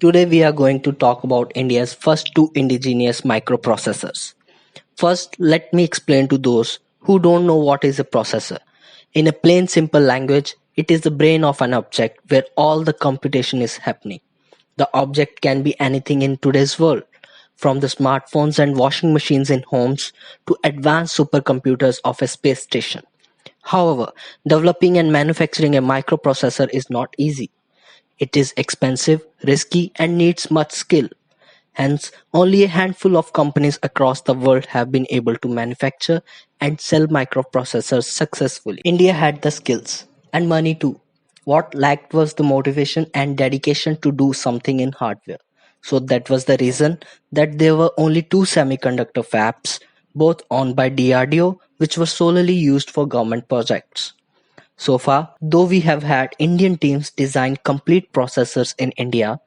Today we are going to talk about India's first two indigenous microprocessors. First, let me explain to those who don't know what is a processor. In a plain simple language, it is the brain of an object where all the computation is happening. The object can be anything in today's world, from the smartphones and washing machines in homes to advanced supercomputers of a space station. However, developing and manufacturing a microprocessor is not easy. It is expensive, risky, and needs much skill. Hence, only a handful of companies across the world have been able to manufacture and sell microprocessors successfully. India had the skills and money too. What lacked was the motivation and dedication to do something in hardware. So that was the reason that there were only two semiconductor fabs, both owned by DRDO, which were solely used for government projects. So far, though we have had Indian teams design complete processors in India,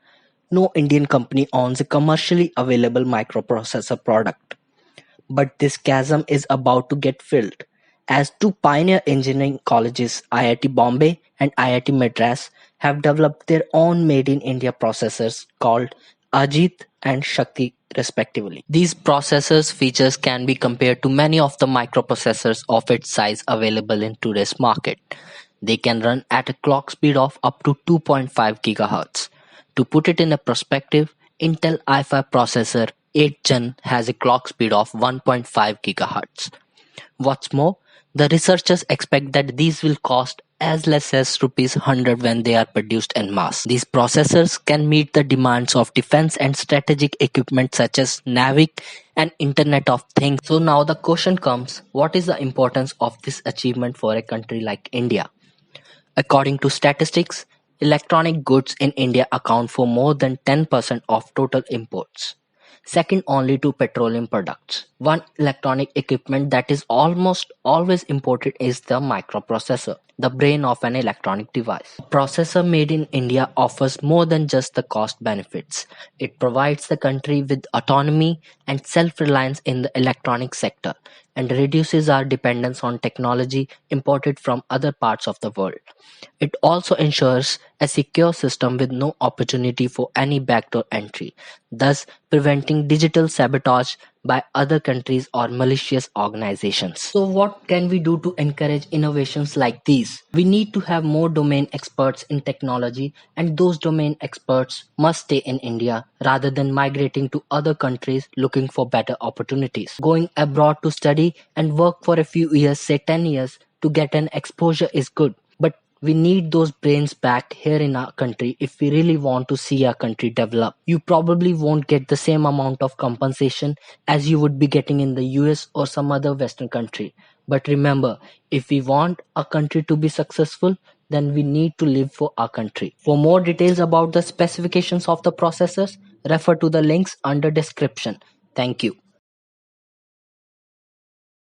no Indian company owns a commercially available microprocessor product. But this chasm is about to get filled, as two pioneer engineering colleges, IIT Bombay and IIT Madras, have developed their own made in India processors called Ajit and Shakti respectively. These processors features can be compared to many of the microprocessors of its size available in today's market. They can run at a clock speed of up to 2.5 GHz. To put it in a perspective, Intel i5 processor 8th Gen has a clock speed of 1.5 GHz. What's more, the researchers expect that these will cost as less as rupees 100 when they are produced en masse. These processors can meet the demands of defense and strategic equipment such as NAVIC and Internet of Things. So now the question comes, what is the importance of this achievement for a country like India? According to statistics, electronic goods in India account for more than 10% of total imports, second only to petroleum products. One electronic equipment that is almost always imported is the microprocessor, the brain of an electronic device. A processor made in India offers more than just the cost benefits. It provides the country with autonomy and self-reliance in the electronic sector and reduces our dependence on technology imported from other parts of the world. It also ensures a secure system with no opportunity for any backdoor entry, thus preventing digital sabotage by other countries or malicious organizations. So what can we do to encourage innovations like these? We need to have more domain experts in technology, and those domain experts must stay in India rather than migrating to other countries looking for better opportunities. Going abroad to study and work for a few years, say 10 years, to get an exposure is good. But we need those brains back here in our country if we really want to see our country develop. You probably won't get the same amount of compensation as you would be getting in the US or some other Western country. But remember, if we want our country to be successful, then we need to live for our country. For more details about the specifications of the processors, refer to the links under description. Thank you.